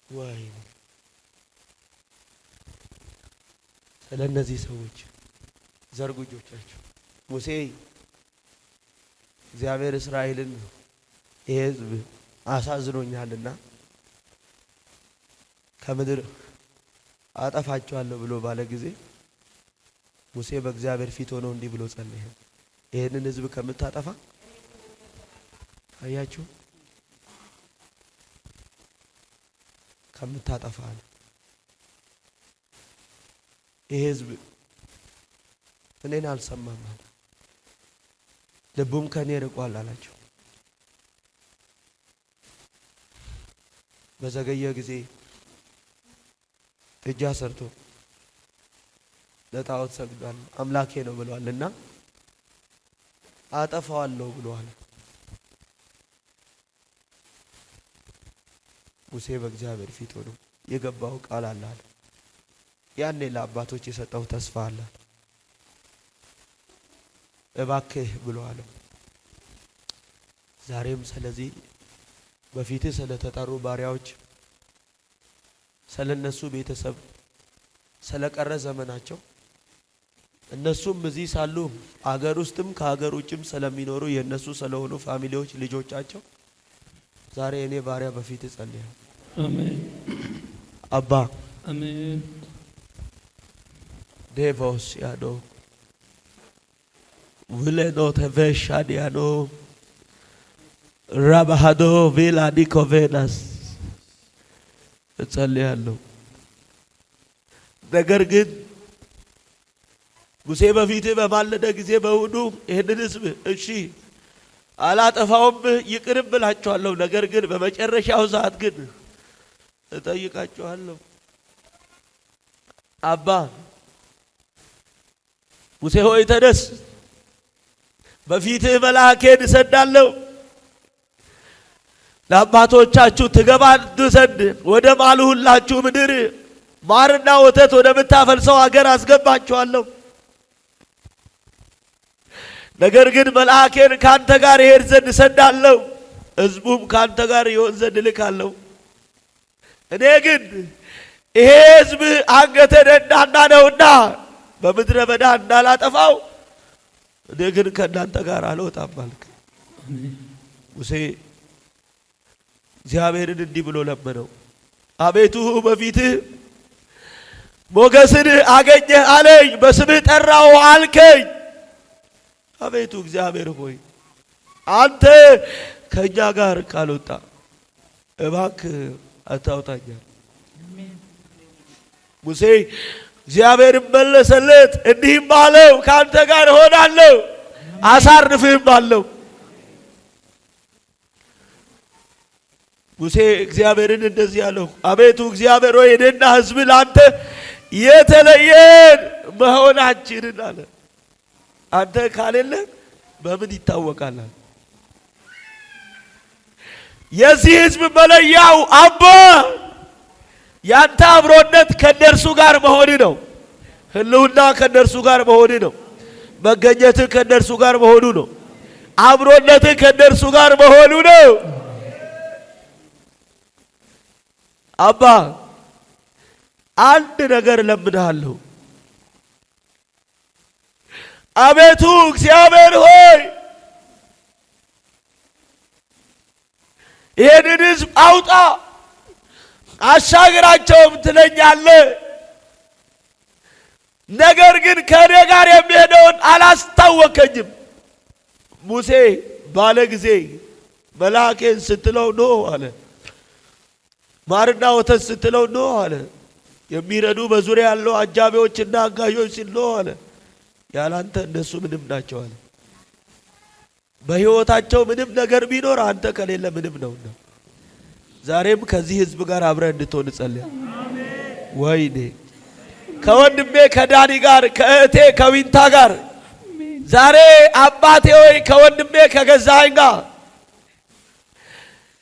ወይ ስለ እነዚህ ሰዎች ዘርጉ እጆቻችሁ። ሙሴ እግዚአብሔር እስራኤልን ይሄ ሕዝብ አሳዝኖኛልና ከምድር አጠፋቸዋለሁ ብሎ ባለ ጊዜ ሙሴ በእግዚአብሔር ፊት ሆኖ እንዲህ ብሎ ጸለየ። ይሄንን ሕዝብ ከምታጠፋ አያችሁ ከምታጠፋ አለ። ይሄ ሕዝብ እኔን አልሰማም አለ፣ ልቡም ከኔ ርቋል አላቸው። በዘገየ ጊዜ እጅ አሰርቶ ለጣዖት ሰግዷል፣ አምላኬ ነው ብሏልና አጠፋዋለሁ ብሏል። ሙሴ በእግዚአብሔር ፊት ሆኖ የገባው ቃል አለ። ያኔ ለአባቶች የሰጠው ተስፋ አለ። እባክህ ብሏል። ዛሬም ስለዚህ በፊትህ ስለተጠሩ ባሪያዎች ስለነሱ ቤተሰብ ስለቀረ ዘመናቸው እነሱም እዚህ ሳሉ አገር ውስጥም ከሀገር ውጭም ስለሚኖሩ የነሱ ስለሆኑ ፋሚሊዎች ልጆቻቸው ዛሬ እኔ ባሪያ በፊት ጸልያለሁ። አሜን። አባ አሜን። ዴቮስ ያዶ ውለኖ ተቨሻዲያኖ ራባሃዶ ቪላዲኮቬናስ እጸልያለሁ። ነገር ግን ሙሴ በፊት በማለደ ጊዜ በውዱ ይህንን ሕዝብ እሺ አላጠፋውም ይቅርብ ብላችኋለሁ፣ ነገር ግን በመጨረሻው ሰዓት ግን እጠይቃችኋለሁ። አባ ሙሴ ሆይ ተነስ፣ በፊትህ መልአኬን እሰዳለሁ፣ ለአባቶቻችሁ ትገባዱ ዘንድ ወደ ማልሁላችሁ ምድር ማርና ወተት ወደምታፈልሰው ሀገር አስገባችኋለሁ። ነገር ግን መልአኬን ካንተ ጋር ይሄድ ዘንድ እሰዳለሁ፣ ሕዝቡም ካንተ ጋር ይሆን ዘንድ እልካለሁ። እኔ ግን ይሄ ሕዝብ አንገተ ደንዳና ነውና በምድረ በዳ እንዳላጠፋው እኔ ግን ከእናንተ ጋር አልወጣም አልክ። ሙሴ እግዚአብሔርን እንዲህ ብሎ ለመነው። አቤቱ በፊትህ ሞገስን አገኘህ አለኝ፣ በስምህ ጠራው አልከኝ። አቤቱ እግዚአብሔር ሆይ አንተ ከእኛ ጋር ካልወጣ እባክህ አታውጣኛል። ሙሴ እግዚአብሔር መለሰለት እንዲህም አለው፣ ከአንተ ጋር እሆናለሁ አሳርፍህም አለው። ሙሴ እግዚአብሔርን እንደዚህ አለው፣ አቤቱ እግዚአብሔር ሆይ እኔና ሕዝብ ለአንተ የተለየን መሆናችንን አለ አንተ ካሌለ በምን ይታወቃል? የዚህ ሕዝብ መለያው አባ ያንተ አብሮነት ከነርሱ ጋር መሆን ነው። ህልውና ከነርሱ ጋር መሆን ነው። መገኘትህ ከነርሱ ጋር መሆኑ ነው። አብሮነትህ ከነርሱ ጋር መሆኑ ነው። አባ አንድ ነገር ለምንሃለሁ። አቤቱ እግዚአብሔር ሆይ ይህንን ሕዝብ አውጣ አሻግራቸውም ትለኛለህ። ነገር ግን ከእኔ ጋር የሚሄደውን አላስታወከኝም። ሙሴ ባለ ጊዜ መልአኬን ስትለው ኖ አለ። ማርና ወተት ስትለው ኖ አለ። የሚረዱ በዙሪያ ያለው አጃቢዎችና አጋዦች ሲል ኖ አለ። ያላንተ እነሱ ምንም ናቸው አለ። በሕይወታቸው ምንም ነገር ቢኖር አንተ ከሌለ ምንም ነውና ዛሬም ከዚህ ሕዝብ ጋር አብረህ እንድትሆን ጸልያ። ወይኔ ከወንድሜ ከዳኒ ጋር ከእህቴ ከዊንታ ጋር ዛሬ አባቴ ሆይ ከወንድሜ ከገዛኸኝ ጋር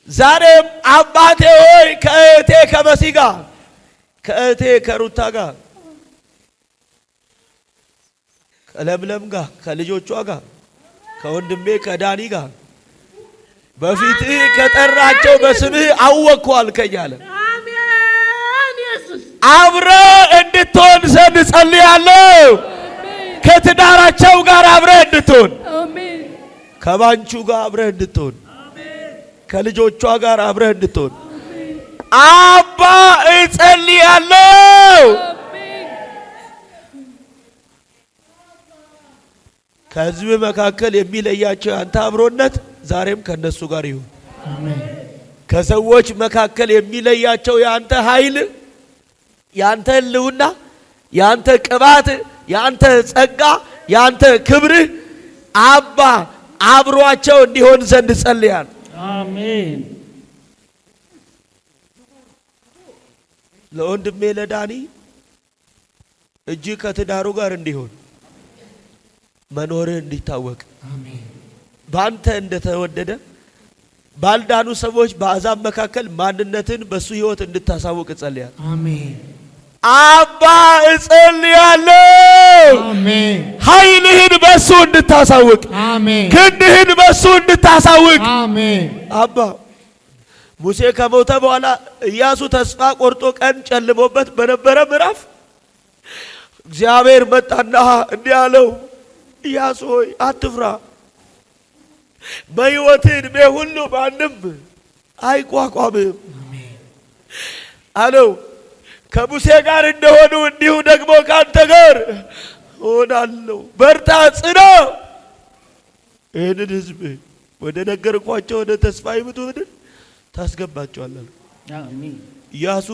ዛሬም አባቴ ሆይ ከእህቴ ከመሲ ጋር ከእህቴ ከሩታ ጋር ከለምለም ጋር ከልጆቿ ጋር ከወንድሜ ከዳኒ ጋር በፊትህ ከጠራቸው በስምህ አወቅኩ አልከኝ አለ። አብረህ እንድትሆን ዘንድ ጸልያለሁ። ከትዳራቸው ጋር አብረህ እንድትሆን፣ ከባንቹ ጋር አብረህ እንድትሆን፣ ከልጆቿ ጋር አብረህ እንድትሆን አባ እጸልያለሁ። ከሕዝብ መካከል የሚለያቸው ያንተ አብሮነት ዛሬም ከነሱ ጋር ይሁን። ከሰዎች መካከል የሚለያቸው ያንተ ኃይል፣ ያንተ ሕልውና፣ ያንተ ቅባት፣ ያንተ ጸጋ፣ ያንተ ክብርህ አባ አብሯቸው እንዲሆን ዘንድ ጸልያለሁ። አሜን። ለወንድሜ ለዳኒ እጅ ከትዳሩ ጋር እንዲሆን መኖርህ እንዲታወቅ በአንተ እንደተወደደ ባልዳኑ ሰዎች በአሕዛብ መካከል ማንነትን በሱ ሕይወት እንድታሳውቅ ጸልያለሁ። አሜን። አባ እጸልያለሁ። አሜን። ኃይልህን በሱ እንድታሳውቅ፣ አሜን። ክንድህን በሱ እንድታሳውቅ። አሜን። አባ ሙሴ ከሞተ በኋላ ኢያሱ ተስፋ ቆርጦ ቀን ጨልሞበት በነበረ ምዕራፍ እግዚአብሔር መጣና እንዲህ አለው፣ ኢያሱ ሆይ አትፍራ፣ በሕይወትህ ዕድሜ ሁሉ ማንም አይቋቋምህም አለው። ከሙሴ ጋር እንደሆኑ እንዲሁ ደግሞ ካንተ ጋር እሆናለሁ። በርታ፣ ጽና፣ ይህንን ሕዝብ ወደ ነገርኳቸው ወደ ተስፋይቱ ምድር ታስገባቸዋለህ። አሜን። ኢያሱ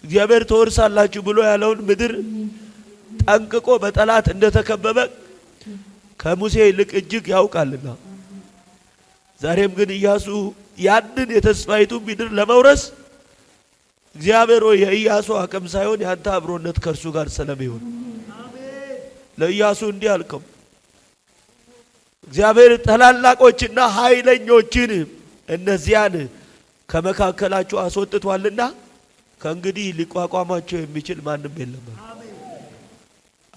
እግዚአብሔር ትወርሳላችሁ ብሎ ያለውን ምድር ጠንቅቆ በጠላት እንደተከበበ ከሙሴ ይልቅ እጅግ ያውቃልና ዛሬም ግን ኢያሱ ያንን የተስፋይቱ ምድር ለመውረስ እግዚአብሔር ሆይ የኢያሱ አቅም ሳይሆን ያንተ አብሮነት ከእርሱ ጋር ስለሚሆን ለኢያሱ እንዲህ አልከው፣ እግዚአብሔር ታላላቆችና ኃይለኞችን እነዚያን ከመካከላችሁ አስወጥቷልና ከእንግዲህ ሊቋቋማቸው የሚችል ማንም የለም።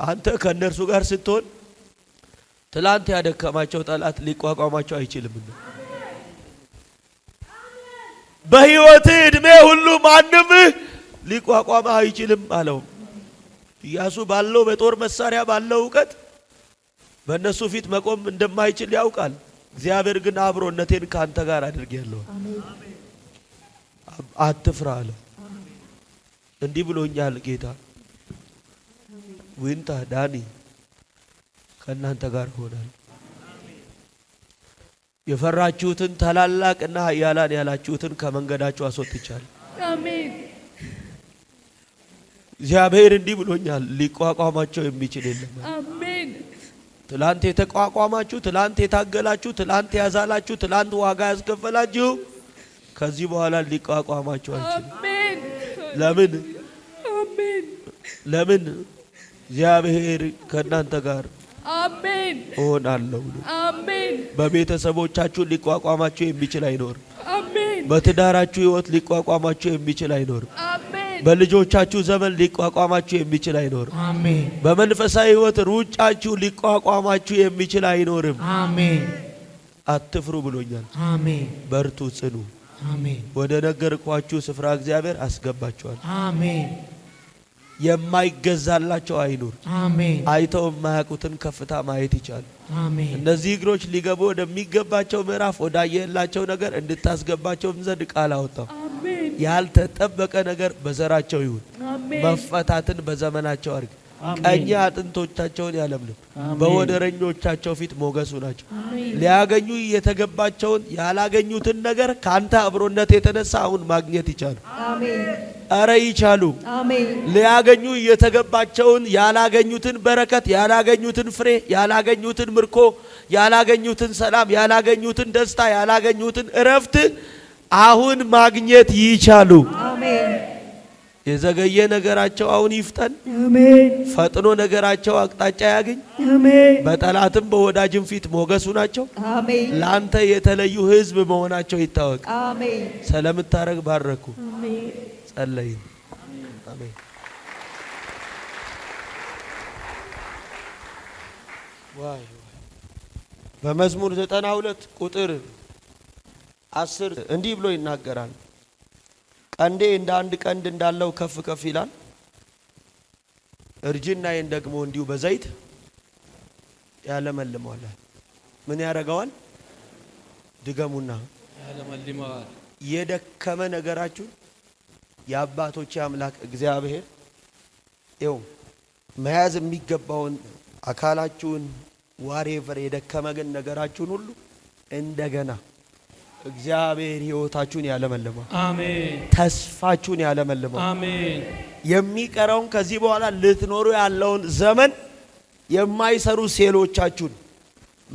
አንተ ከእነርሱ ጋር ስትሆን ትላንት ያደከማቸው ጠላት ሊቋቋማቸው አይችልምና በሕይወት ዕድሜ ሁሉ ማንም ሊቋቋምህ አይችልም አለው። ኢያሱ ባለው በጦር መሳሪያ ባለው ዕውቀት በእነሱ ፊት መቆም እንደማይችል ያውቃል። እግዚአብሔር ግን አብሮነቴን ካንተ ጋር አድርጌያለሁ፣ አትፍራ አለው። እንዲህ ብሎኛል ጌታ፣ ዊንታ ዳኒ ከእናንተ ጋር ሆናል። የፈራችሁትን ታላላቅና ኃያላን ያላችሁትን ከመንገዳችሁ አስወጥቻለሁ። አሜን። እግዚአብሔር እንዲህ ብሎኛል፣ ሊቋቋማቸው የሚችል የለም። አሜን። ትላንት የተቋቋማችሁ፣ ትላንት የታገላችሁ፣ ትላንት ያዛላችሁ፣ ትላንት ዋጋ ያስከፈላችሁ ከዚህ በኋላ ሊቋቋማችሁ አይችልም። አሜን። ለምን? አሜን። ለምን? እግዚአብሔር ከእናንተ ጋር አሜን። እሆናለሁ። አሜን። በቤተሰቦቻችሁ ሊቋቋማችሁ የሚችል አይኖርም። አሜን። በትዳራችሁ ሕይወት ሊቋቋማችሁ የሚችል አይኖርም። አሜን። በልጆቻችሁ ዘመን ሊቋቋማችሁ የሚችል አይኖርም። አሜን። በመንፈሳዊ ሕይወት ሩጫችሁ ሊቋቋማችሁ የሚችል አይኖርም። አሜን። አትፍሩ ብሎኛል። አሜን። በርቱ፣ ጽኑ። አሜን ወደ ነገርኳችሁ ስፍራ እግዚአብሔር አስገባችኋል። አሜን የማይገዛላቸው አይኑር። አሜን አይተው የማያውቁትን ከፍታ ማየት ይቻላል። አሜን እነዚህ እግሮች ሊገቡ ወደሚገባቸው ምዕራፍ ወዳየላቸው ነገር እንድታስገባቸው ዘንድ ቃል አወጣው። አሜን ያልተጠበቀ ነገር በዘራቸው ይሁን። አሜን መፈታትን በዘመናቸው አድርግ። አሜን። ቀኝ አጥንቶቻቸውን ያለምልም። አሜን። በወደረኞቻቸው ፊት ሞገሱ ናቸው። አሜን ሊያገኙ የተገባቸውን ያላገኙትን ነገር ካንተ አብሮነት የተነሳ አሁን ማግኘት ይቻሉ። አሜን አረ ይቻሉ። አሜን ሊያገኙ የተገባቸውን ያላገኙትን በረከት፣ ያላገኙትን ፍሬ፣ ያላገኙትን ምርኮ፣ ያላገኙትን ሰላም፣ ያላገኙትን ደስታ፣ ያላገኙትን እረፍት አሁን ማግኘት ይቻሉ። አሜን የዘገየ ነገራቸው አሁን ይፍጠን። አሜን ፈጥኖ ነገራቸው አቅጣጫ ያገኝ። አሜን በጠላትም በወዳጅም ፊት ሞገሱ ናቸው። አሜን ላንተ የተለዩ ሕዝብ መሆናቸው ይታወቅ። አሜን ስለምታረግ ባረኩ አሜን ጸለይን። አሜን። ዋይ በመዝሙር 92 ቁጥር 10 እንዲህ ብሎ ይናገራል። ቀንዴ እንደ አንድ ቀንድ እንዳለው ከፍ ከፍ ይላል፣ እርጅናዬን ደግሞ እንዲሁ በዘይት ያለመልመዋል። ምን ያደርገዋል? ድገሙና ያለመልመዋል። የደከመ ነገራችሁን የአባቶች አምላክ እግዚአብሔር ይኸው መያዝ የሚገባውን አካላችሁን ዋሬቨር የደከመ ግን ነገራችሁን ሁሉ እንደገና እግዚአብሔር ሕይወታችሁን ያለመልመዋል። አሜን ተስፋችሁን ያለመልመዋል። አሜን የሚቀረውን ከዚህ በኋላ ልትኖሩ ያለውን ዘመን የማይሰሩ ሴሎቻችሁን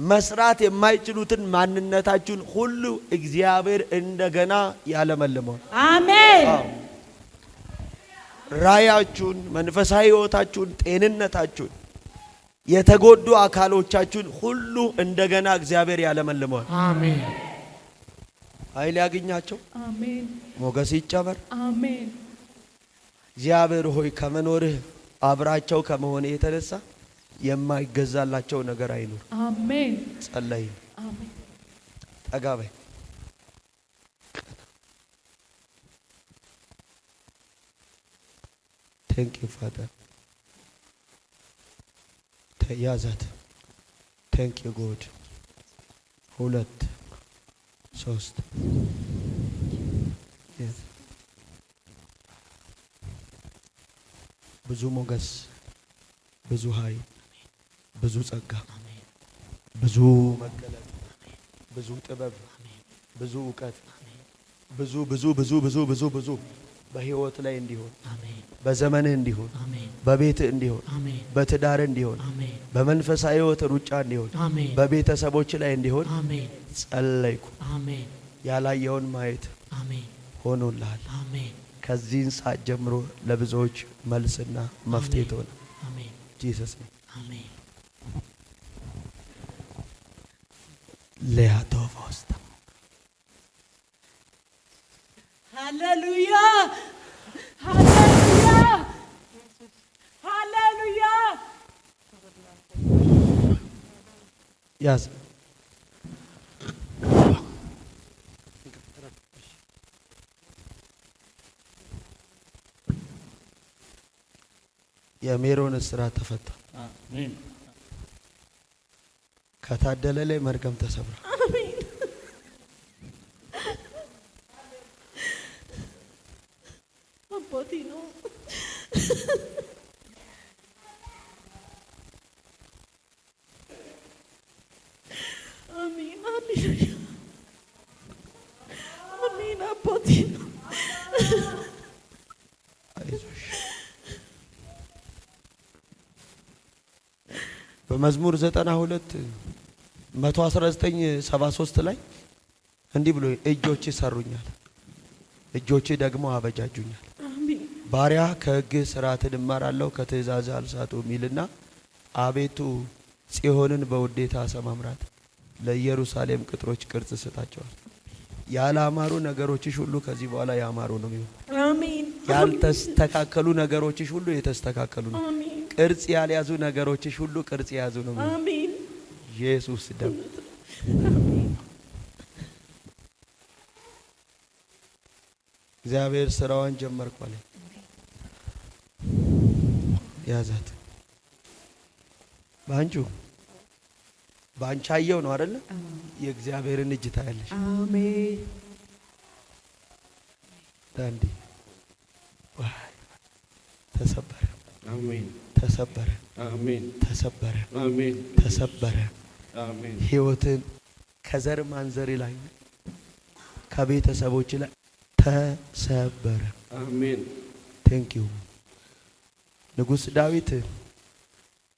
መስራት የማይችሉትን ማንነታችሁን ሁሉ እግዚአብሔር እንደገና ያለመልመዋል። አሜን ራያችሁን፣ መንፈሳዊ ሕይወታችሁን፣ ጤንነታችሁን፣ የተጎዱ አካሎቻችሁን ሁሉ እንደገና እግዚአብሔር ያለመልመዋል። አሜን ኃይል ያገኛቸው፣ አሜን ሞገስ ይጨመር። አሜን እግዚአብሔር ሆይ ከመኖርህ አብራቸው ከመሆነ የተነሳ የማይገዛላቸው ነገር አይኑር። አሜን ጸለይ። አሜን ጠጋ በይ። ቴንክ ዩ ፋደር። ተያዛት። ቴንክ ዩ ጎድ። 2 3 ብዙ ሞገስ፣ ብዙ ኃይል፣ ብዙ ጸጋ፣ ብዙ መገለጥ፣ ብዙ ጥበብ፣ ብዙ እውቀት፣ ብዙ ብዙ ብዙ ብዙ ብዙ ብዙ በህይወት ላይ እንዲሆን፣ በዘመንህ እንዲሆን፣ በቤትህ እንዲሆን፣ በትዳርህ እንዲሆን፣ በመንፈሳዊ ህይወት ሩጫ እንዲሆን፣ በቤተሰቦች ላይ እንዲሆን ጸለይኩ። ያላየውን ማየት ሆኖልሃል። ከዚህን ሰዓት ጀምሮ ለብዙዎች መልስና መፍትሄ ትሆን። ጂሰስ ነው። ሌያቶቮስታ ሃሌሉያ ሃሌሉያ ሃሌሉያ ያዝ። የሜሮን እስራት ተፈታ። አሜን ከታደለ ላይ መርገም ተሰብራ። አሜን አባቴ ነው። አሜን ሃሌሉያ አሜን አባቴ ነው። አይዞሽ። በመዝሙር 92 119:73 ላይ እንዲህ ብሎ እጆች ሰሩኛል፣ እጆች ደግሞ አበጃጁኛል። አሜን ባሪያ ከሕግ ሥርዓትን እማራለሁ ከትእዛዝ አልሳቱም ይልና አቤቱ ጽዮንን በውዴታ አሰማምራት፣ ለኢየሩሳሌም ቅጥሮች ቅርጽ ስጣቸዋል። ያላማሩ ነገሮችሽ ሁሉ ከዚህ በኋላ ያማሩ ነው የሚሆኑ። አሜን ያልተስተካከሉ ነገሮችሽ ሁሉ የተስተካከሉ ነው። አሜን ቅርጽ ያልያዙ ነገሮችሽ ሁሉ ቅርጽ የያዙ ነው የሚሆኑ። አሜን ኢየሱስ ደም እግዚአብሔር ስራዋን ጀመርኳል። ያዛት ባንቻየው ነው አይደለ? የእግዚአብሔርን እጅ ታያለሽ። አሜን። ዳንዲ ተሰበረ። አሜን። ተሰበረ። አሜን። ተሰበረ። አሜን። ተሰበረ። አሜን። ህይወትን ከዘር ማንዘር ላይ ከቤተሰቦች ላይ ተሰበረ። አሜን። ቴንኪው ንጉሥ ዳዊት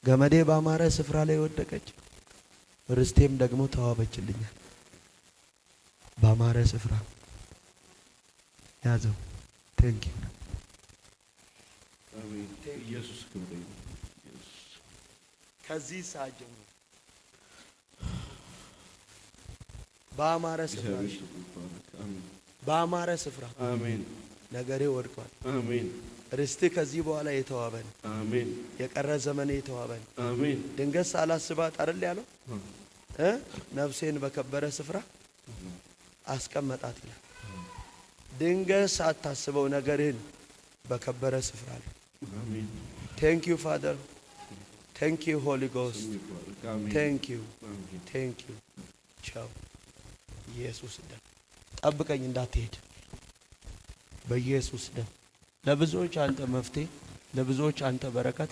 ገመዴ ባማረ ስፍራ ላይ ወደቀች፣ ርስቴም ደግሞ ተዋበችልኛል። ባማረ ስፍራ ያዘው። ቴንኪው አሜን። ኢየሱስ ክብር። ከዚህ ሰዓት ጀምሮ ባማረ ስፍራ ባማረ ስፍራ አሜን። ነገሬ ወድቋል። አሜን። ርስት ከዚህ በኋላ የተዋበ ነው። አሜን። የቀረ ዘመኔ የተዋበ ነው። አሜን። ድንገት ሳላስባት አይደል ያለው ነፍሴን በከበረ ስፍራ አስቀመጣት ይላል። ድንገት ሳታስበው ነገርህን በከበረ ስፍራ አለ። አሜን። ቴንክ ዩ ፋደር፣ ቴንክ ዩ ሆሊ ጎስት፣ ቴንክ ዩ ቴንክ ዩ። ቻው። ኢየሱስ ደም ጠብቀኝ እንዳትሄድ በኢየሱስ ደም። ለብዙዎች አንተ መፍትሄ፣ ለብዙዎች አንተ በረከት፣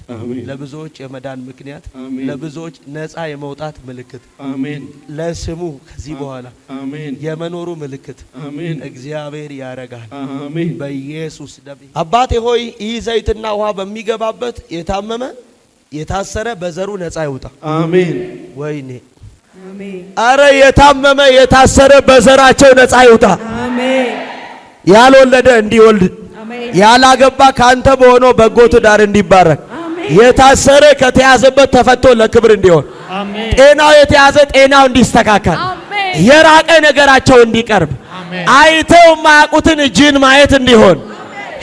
ለብዙዎች የመዳን ምክንያት፣ ለብዙዎች ነፃ የመውጣት ምልክት፣ አሜን። ለስሙ ከዚህ በኋላ አሜን የመኖሩ ምልክት አሜን እግዚአብሔር ያረጋል አሜን በኢየሱስ ደም። አባቴ ሆይ ይህ ዘይትና ውሃ በሚገባበት የታመመ የታሰረ በዘሩ ነፃ ይውጣ። አሜን ወይኔ አሜን አረ የታመመ የታሰረ በዘራቸው ነፃ ይውጣ። አሜን ያልወለደ እንዲወልድ፣ አሜን ያላገባ ካንተ በሆነው በጎ ትዳር እንዲባረክ፣ የታሰረ ከተያዘበት ተፈቶ ለክብር እንዲሆን፣ ጤናው የተያዘ ጤናው እንዲስተካከል፣ የራቀ ነገራቸው እንዲቀርብ፣ አይተው ማያውቁትን እጅን ማየት እንዲሆን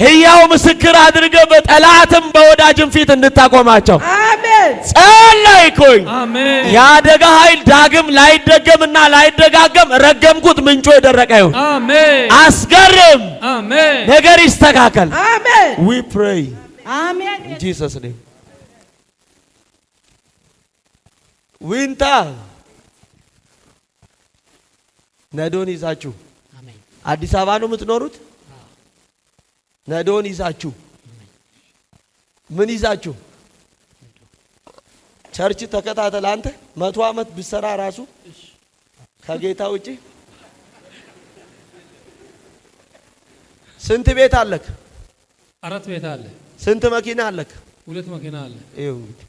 ሕያው ምስክር አድርገህ በጠላትም በወዳጅም ፊት እንድታቆማቸው አሜን ጸለይኩኝ። አሜን የአደጋ ኃይል ዳግም ላይደገምና ላይደጋገም ረገምኩት። ምንጮ የደረቀ ይሁን። አሜን አስገርም። አሜን ነገር ይስተካከል። አሜን we pray አሜን in Jesus name። ዊንታ ነዶን ይዛችሁ አዲስ አበባ ነው የምትኖሩት? ነዶን ይዛችሁ ምን ይዛችሁ ቸርች ተከታተል። አንተ 100 ዓመት ብሰራ ራሱ ከጌታ ውጪ ስንት ቤት አለክ? 4 ቤት አለ። ስንት መኪና አለክ? 2 መኪና አለ። ይኸው እንግዲህ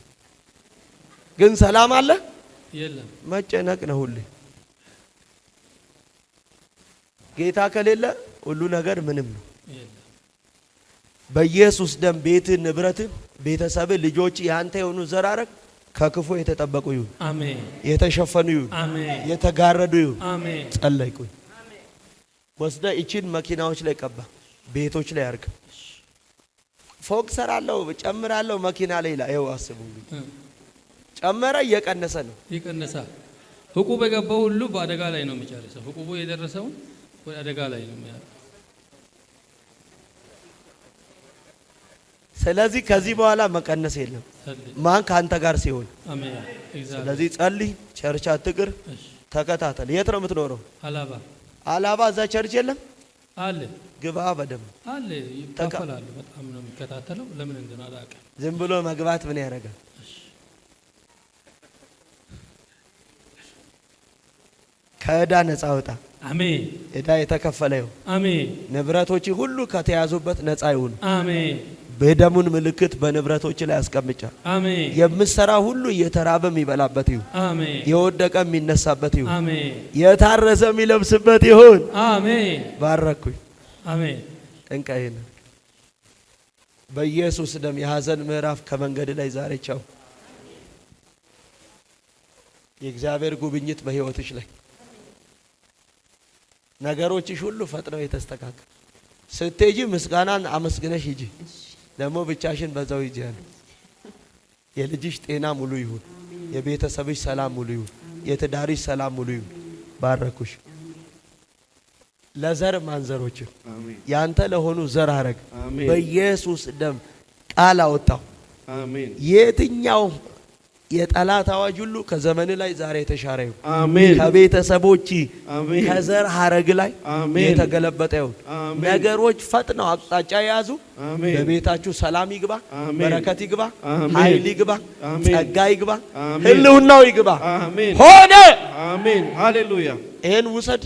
ግን ሰላም አለ? የለም። መጨነቅ ነው ሁሌ። ጌታ ከሌለ ሁሉ ነገር ምንም ነው። በኢየሱስ ደም ቤት፣ ንብረት፣ ቤተሰብ፣ ልጆች ያንተ የሆኑ ዘራረግ ከክፉ የተጠበቁ ይሁን። አሜን የተሸፈኑ ይሁን። አሜን የተጋረዱ ይሁን። አሜን ጸለይኩኝ። ወስደ እቺን መኪናዎች ላይ ቀባ፣ ቤቶች ላይ አርግ። ፎቅ ሰራለሁ ጨምራለሁ መኪና ላይ ይኸው አስቡ እንግዲህ ጨመረ እየቀነሰ ነው። ይቀነሳ። ሁቁ በገባው ሁሉ በአደጋ ላይ ነው የሚጨርሰው። ሁቁ የደረሰው ወደ አደጋ ላይ ነው የሚያ ስለዚህ ከዚህ በኋላ መቀነስ የለም። ማን ካንተ ጋር ሲሆን አሜን። ስለዚህ ጸልይ፣ ቸርች አትቅር፣ ተከታተል። የት ነው የምትኖረው? አላባ። አላባ እዛ ቸርች የለም አለ። ግባ በደም አለ። ይካፈላሉ። በጣም ነው የሚከታተለው። ለምን እንደሆነ አላውቅም። ዝም ብሎ መግባት ምን ያደርጋል? ከዕዳ ነፃ ወጣ። አሜን። ዕዳ የተከፈለ ይሁን። አሜን። ንብረቶች ሁሉ ከተያዙበት ነፃ ይሁን። አሜን። በደሙን ምልክት በንብረቶች ላይ አስቀምጫ። አሜን። የምሰራ ሁሉ እየተራበ የሚበላበት ይሁን። አሜን። የወደቀ የሚነሳበት ይሁን። አሜን። የታረዘ የሚለብስበት ይሁን። አሜን። ባረኩኝ። አሜን። ጠንቃዬ ነው። በኢየሱስ ደም የሐዘን ምዕራፍ ከመንገድ ላይ ዛሬ ቻው። የእግዚአብሔር ጉብኝት በሕይወትሽ ላይ ነገሮችሽ ሁሉ ፈጥነው የተስተካከለ ስትሄጂ ምስጋናን አመስግነሽ ሂጂ። ደግሞ ብቻሽን በዛው ሂጂ ያለ የልጅሽ ጤና ሙሉ ይሁን። የቤተሰብሽ ሰላም ሙሉ ይሁን። የትዳርሽ ሰላም ሙሉ ይሁን። ባረኩሽ። ለዘር ማንዘሮች አሜን ያንተ ለሆኑ ዘር ሐረግ አሜን በኢየሱስ ደም ቃል አወጣው። አሜን የትኛው የጠላት አዋጅ ሁሉ ከዘመን ላይ ዛሬ የተሻረ ይሁን። አሜን ከቤተሰቦች አሜን ከዘር ሐረግ ላይ አሜን የተገለበጠ ይሁን። አሜን ነገሮች ፈጥነው አቅጣጫ የያዙ አሜን በቤታችሁ ሰላም ይግባ፣ አሜን በረከት ይግባ፣ አሜን ኃይል ይግባ፣ አሜን ጸጋ ይግባ፣ አሜን ህልውናው ይግባ። አሜን ሆነ። አሜን ሃሌሉያ ይሄን ውሰድ፣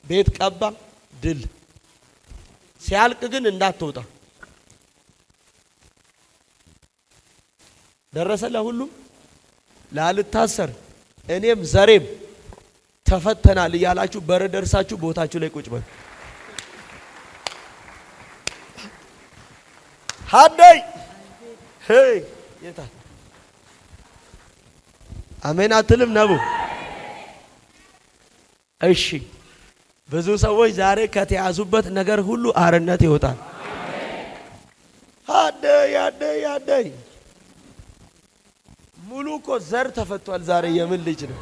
ቤት ቀባ፣ ድል ሲያልቅ ግን እንዳትወጣ። ደረሰ ለሁሉም ላልታሰር እኔም ዘሬም ተፈተናል እያላችሁ በረደርሳችሁ ቦታችሁ ላይ ቁጭ በሉ። ሃደይ ሄይ የታ አሜን አትልም ነቡ? እሺ ብዙ ሰዎች ዛሬ ከተያዙበት ነገር ሁሉ አርነት ይወጣል። ሃደይ ሃደይ ሃደይ ሙሉ እኮ ዘር ተፈቷል ዛሬ። የምን ልጅ ነው?